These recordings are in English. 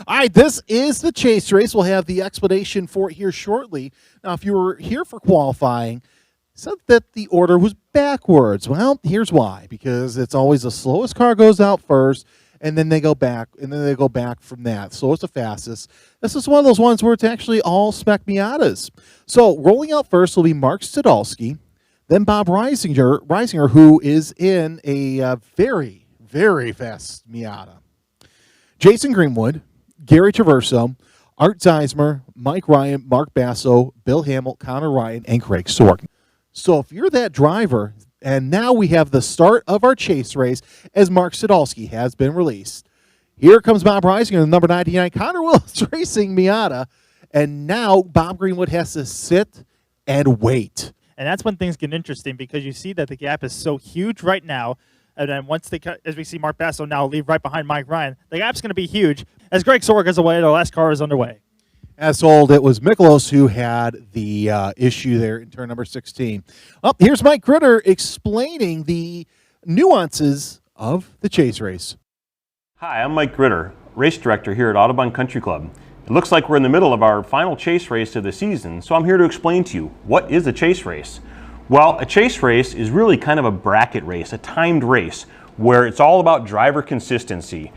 All right, this is the chase race. We'll have the explanation for it here shortly. Now, if you were here for qualifying, said that the order was backwards. Well, here's why. Because it's always the slowest car goes out first, and then they go back, and then they go back from that. Slowest to fastest. This is one of those ones where it's actually all spec Miatas. So rolling out first will be Mark Stadolski, then Bob Reisinger, who is in a very, very fast Miata. Jason Greenwood, Gary Traverso, Art Zeismer, Mike Ryan, Mark Basso, Bill Hamill, Connor Ryan, and Craig Sorg. So if you're that driver, and now we have the start of our chase race as Mark Sadolski has been released. Here comes Bob Reisinger, the number 99 Connor Willis Racing Miata, and now Bob Greenwood has to sit and wait. And that's when things get interesting because you see that the gap is so huge right now. And then once they cut, as we see Mark Basso now leave right behind Mike Ryan, the gap's going to be huge. As Greg Sorg is away, the last car is underway. As told, it was Miklos who had the issue there in turn number 16. Well, here's Mike Gritter explaining the nuances of the chase race. Hi, I'm Mike Gritter, race director here at Autobahn Country Club. It looks like we're in the middle of our final chase race of the season, so I'm here to explain to you, what is a chase race? Well, a chase race is really kind of a bracket race, a timed race, where it's all about driver consistency.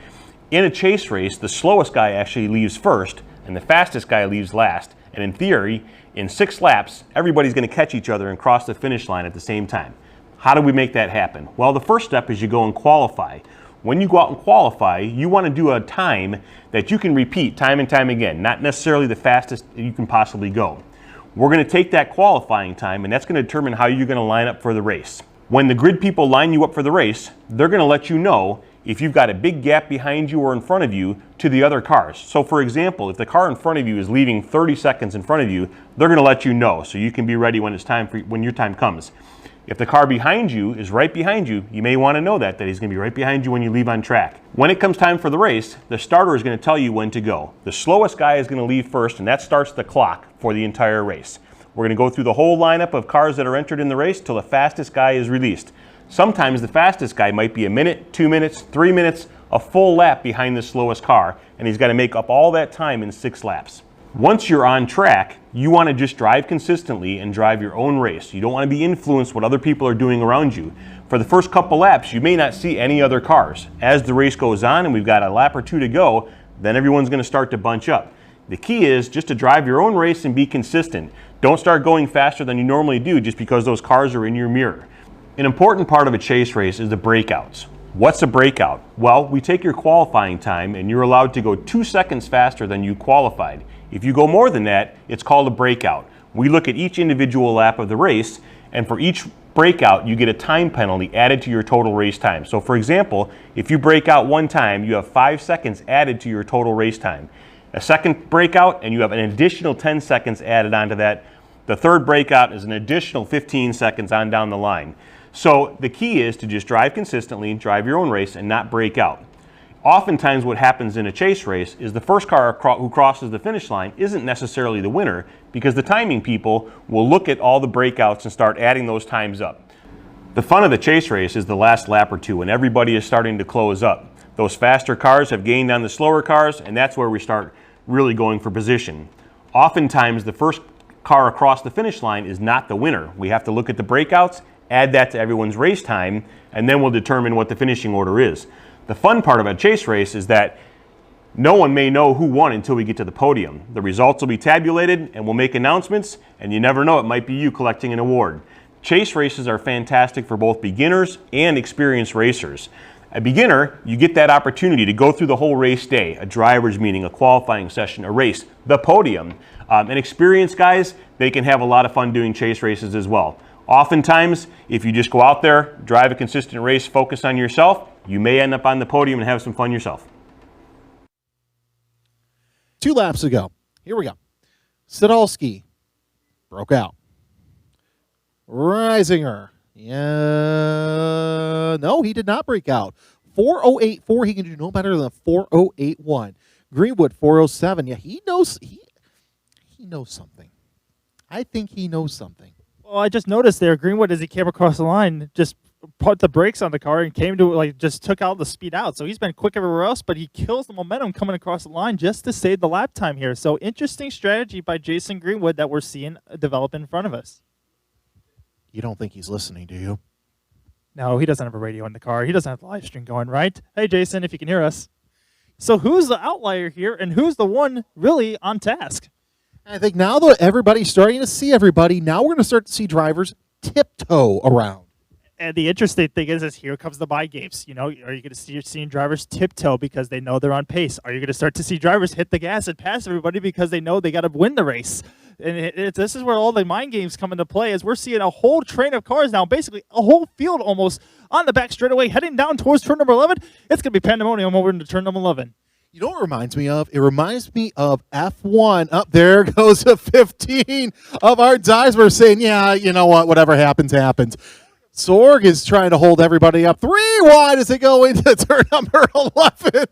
In a chase race, the slowest guy actually leaves first, and the fastest guy leaves last. And in theory, in 6 laps, everybody's going to catch each other and cross the finish line at the same time. How do we make that happen? Well, the first step is you go and qualify. When you go out and qualify, you want to do a time that you can repeat time and time again, not necessarily the fastest you can possibly go. We're going to take that qualifying time, and that's going to determine how you're going to line up for the race. When the grid people line you up for the race, they're going to let you know if you've got a big gap behind you or in front of you to the other cars. So for example, if the car in front of you is leaving 30 seconds in front of you, they're going to let you know so you can be ready when it's time when your time comes. If the car behind you is right behind you, you may want to know that he's going to be right behind you when you leave on track. When it comes time for the race, the starter is going to tell you when to go. The slowest guy is going to leave first, and that starts the clock for the entire race. We're going to go through the whole lineup of cars that are entered in the race till the fastest guy is released. Sometimes the fastest guy might be a minute, 2 minutes, 3 minutes, a full lap behind the slowest car, and he's got to make up all that time in 6 laps. Once you're on track, you want to just drive consistently and drive your own race. You don't want to be influenced what other people are doing around you. For the first couple laps, you may not see any other cars. As the race goes on and we've got a lap or 2 to go, then everyone's going to start to bunch up. The key is just to drive your own race and be consistent. Don't start going faster than you normally do just because those cars are in your mirror. An important part of a chase race is the breakouts. What's a breakout? Well, we take your qualifying time and you're allowed to go 2 seconds faster than you qualified. If you go more than that, it's called a breakout. We look at each individual lap of the race, and for each breakout, you get a time penalty added to your total race time. So for example, if you break out 1 time, you have 5 seconds added to your total race time. A second breakout, and you have an additional 10 seconds added onto that. The third breakout is an additional 15 seconds on down the line. So the key is to just drive consistently, drive your own race, and not break out. Oftentimes what happens in a chase race is the first car who crosses the finish line isn't necessarily the winner because the timing people will look at all the breakouts and start adding those times up. The fun of the chase race is the last lap or 2 when everybody is starting to close up. Those faster cars have gained on the slower cars, and that's where we start really going for position. Oftentimes the first car across the finish line is not the winner. We have to look at the breakouts, add that to everyone's race time, and then we'll determine what the finishing order is. The fun part of a chase race is that no one may know who won until we get to the podium. The results will be tabulated and we'll make announcements, and you never know, it might be you collecting an award. Chase races are fantastic for both beginners and experienced racers. A beginner, you get that opportunity to go through the whole race day, a driver's meeting, a qualifying session, a race, the podium. And experienced guys, they can have a lot of fun doing chase races as well. Oftentimes, if you just go out there, drive a consistent race, focus on yourself, you may end up on the podium and have some fun yourself. 2 laps ago. Here we go. Sadolski broke out. Reisinger. Yeah. No, he did not break out. 4:08.4. He can do no better than 4:08.1. Greenwood 4:07. Yeah, he knows something. I think he knows something. Well, I just noticed there, Greenwood, as he came across the line, just put the brakes on the car and came to just took out the speed out. So he's been quick everywhere else, but he kills the momentum coming across the line just to save the lap time here. So interesting strategy by Jason Greenwood that we're seeing develop in front of us. You don't think he's listening, do you? No, he doesn't have a radio in the car. He doesn't have the live stream going, right? Hey, Jason, if you can hear us. So who's the outlier here, and who's the one really on task? I think now that everybody's starting to see everybody, now we're going to start to see drivers tiptoe around. And the interesting thing is here comes the mind games. You know, are you going to see seeing drivers tiptoe because they know they're on pace? Are you going to start to see drivers hit the gas and pass everybody because they know they got to win the race? And this is where all the mind games come into play, as we're seeing a whole train of cars now, basically a whole field almost on the back straightaway, heading down towards turn number 11. It's going to be pandemonium over into turn number 11. You know what it reminds me of? It reminds me of F1. Up there goes a 15 of Art Zeismer saying, yeah, you know what? Whatever happens, happens. Sorg is trying to hold everybody up 3 wide as they go into turn number 11.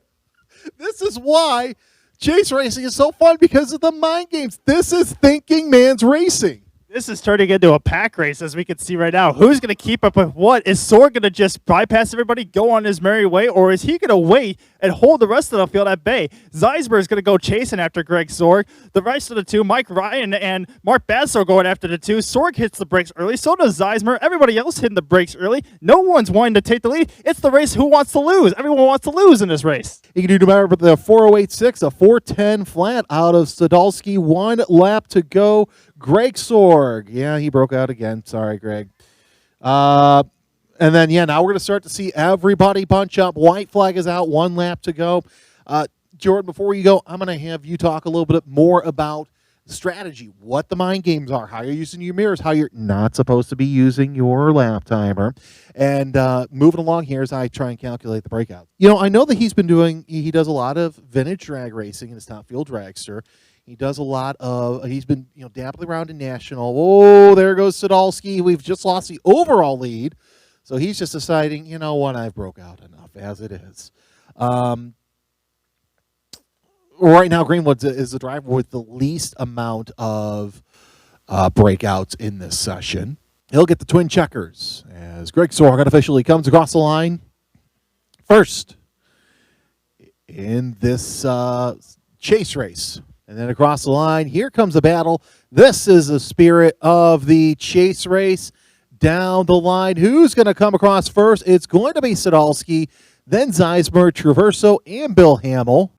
This is why chase racing is so fun, because of the mind games. This is thinking man's racing. This is turning into a pack race, as we can see right now. Who's going to keep up with what? Is Sorg going to just bypass everybody, go on his merry way, or is he going to wait and hold the rest of the field at bay? Zeismer is going to go chasing after Greg Sorg. The rest of the two, Mike Ryan and Mark Basso, going after the two. Sorg hits the brakes early. So does Zeismer. Everybody else hitting the brakes early. No one's wanting to take the lead. It's the race who wants to lose. Everyone wants to lose in this race. You can do no matter the 408.6, a 410 flat out of Sadalski. 1 lap to go. Greg Sorg. Yeah, he broke out again. Sorry, Greg. And then, now we're going to start to see everybody bunch up. White flag is out. 1 lap to go. Jordan, before you go, I'm going to have you talk a little bit more about strategy, what the mind games are, how you're using your mirrors, how you're not supposed to be using your lap timer. And moving along here as I try and calculate the breakout. I know that he does a lot of vintage drag racing in his Top Fuel Dragster. He does a lot of, he's been, dabbling around in National. Oh, there goes Sadalski. We've just lost the overall lead. So he's just deciding, you know what, I've broke out enough as it is. Right now, Greenwood is the driver with the least amount of breakouts in this session. He'll get the twin checkers as Greg Sorg officially comes across the line first in this chase race. And then across the line, here comes a battle. This is the spirit of the chase race down the line. Who's going to come across first? It's going to be Sadalski, then Zeismer, Traverso, and Bill Hamill.